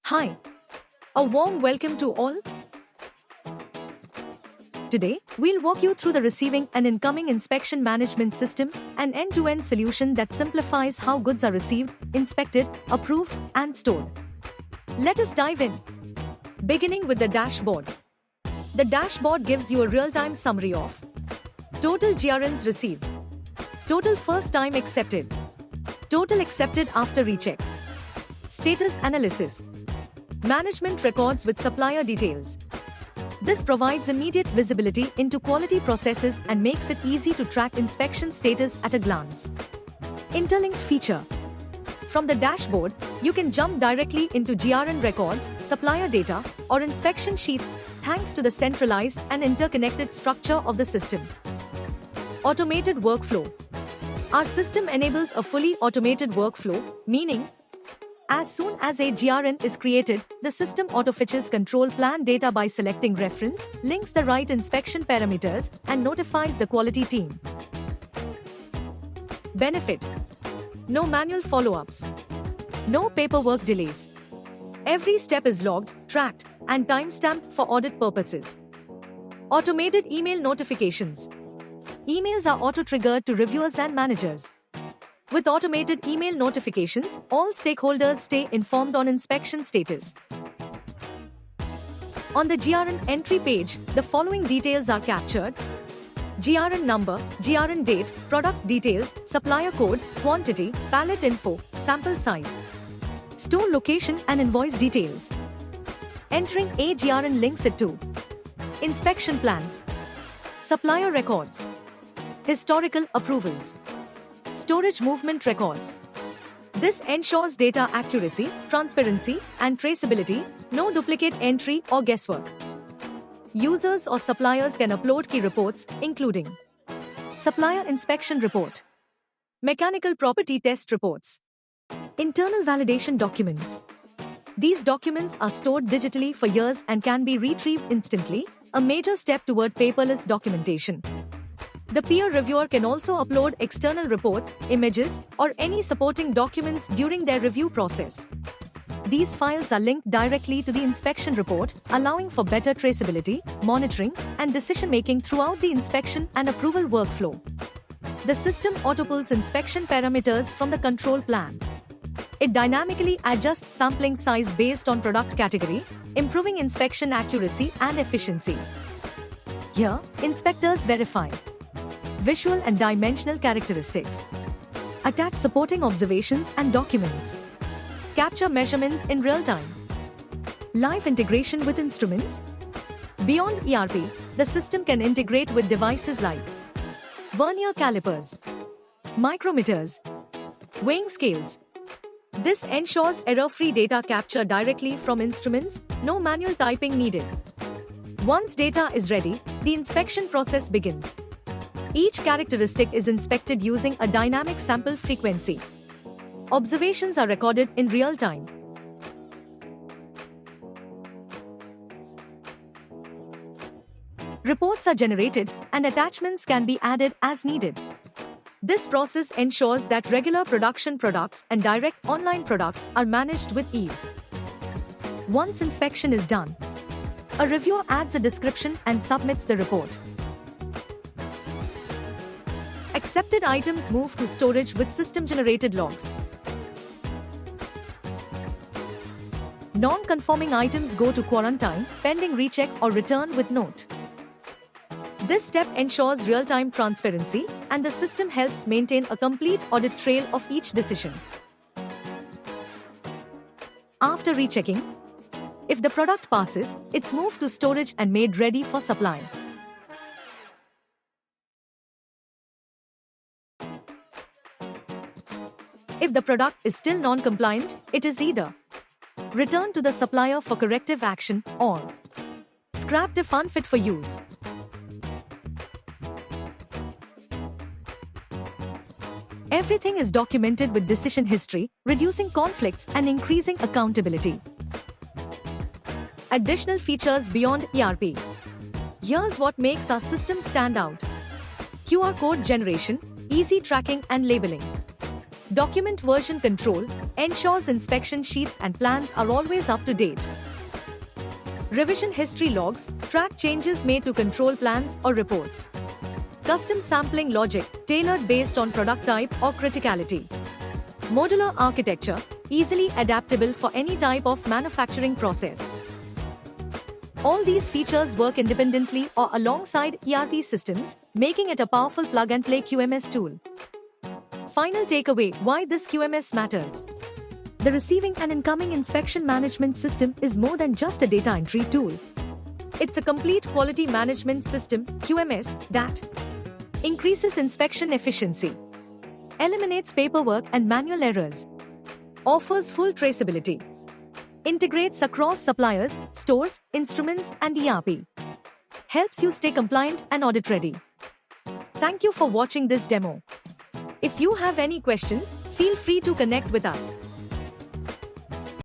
Hi, a warm welcome to all. Today, we'll walk you through the receiving and incoming inspection management system, an end-to-end solution that simplifies how goods are received, inspected, approved, and stored. Let us dive in. Beginning with the dashboard. The dashboard gives you a real-time summary of total GRNs received, total first time accepted, total accepted after recheck, status analysis, management records with supplier details. This provides immediate visibility into quality processes and makes it easy to track inspection status at a glance. Interlinked feature. From the dashboard, you can jump directly into GRN records, supplier data, or inspection sheets thanks to the centralized and interconnected structure of the system. Automated workflow. Our system enables a fully automated workflow, meaning as soon as a GRN is created, the system auto-fetches control plan data by selecting reference, links the right inspection parameters, and notifies the quality team. Benefit: no manual follow-ups, no paperwork delays. Every step is logged, tracked, and time-stamped for audit purposes. Automated email notifications. Emails are auto-triggered to reviewers and managers. With automated email notifications, all stakeholders stay informed on inspection status. On the GRN entry page, the following details are captured: GRN number, GRN date, product details, supplier code, quantity, pallet info, sample size, store location and invoice details. Entering a GRN links it to inspection plans, supplier records, historical approvals, storage movement records. This ensures data accuracy, transparency, and traceability, no duplicate entry or guesswork. Users or suppliers can upload key reports, including supplier inspection report, mechanical property test reports, internal validation documents. These documents are stored digitally for years and can be retrieved instantly, a major step toward paperless documentation. The peer reviewer can also upload external reports, images, or any supporting documents during their review process. These files are linked directly to the inspection report, allowing for better traceability, monitoring, and decision-making throughout the inspection and approval workflow. The system auto-pulls inspection parameters from the control plan. It dynamically adjusts sampling size based on product category, improving inspection accuracy and efficiency. Here, inspectors verify visual and dimensional characteristics, attach supporting observations and documents, capture measurements in real time, live integration with instruments. Beyond ERP, the system can integrate with devices like vernier calipers, micrometers, weighing scales. This ensures error-free data capture directly from instruments, no manual typing needed. Once data is ready, the inspection process begins. Each characteristic is inspected using a dynamic sample frequency. Observations are recorded in real time. Reports are generated, and attachments can be added as needed. This process ensures that regular production products and direct online products are managed with ease. Once inspection is done, a reviewer adds a description and submits the report. Accepted items move to storage with system-generated logs. Non-conforming items go to quarantine, pending recheck or return with note. This step ensures real-time transparency, and the system helps maintain a complete audit trail of each decision. After rechecking, if the product passes, it's moved to storage and made ready for supply. If the product is still non-compliant, it is either returned to the supplier for corrective action or scrapped if unfit for use. Everything is documented with decision history, reducing conflicts and increasing accountability. Additional features beyond ERP. Here's what makes our system stand out: QR code generation, easy tracking and labeling, Document version control ensures inspection sheets and plans are always up to date. Revision history logs track changes made to control plans or reports. Custom sampling logic tailored based on product type or criticality. Modular architecture easily adaptable for any type of manufacturing process. All these features work independently or alongside ERP systems, making it a powerful plug-and-play QMS tool. Final takeaway: why this QMS matters. The receiving and incoming inspection management system is more than just a data entry tool. It's a complete quality management system, QMS, that increases inspection efficiency, eliminates paperwork and manual errors, offers full traceability, integrates across suppliers, stores, instruments, and ERP, helps you stay compliant and audit ready. Thank you for watching this demo. If you have any questions, feel free to connect with us.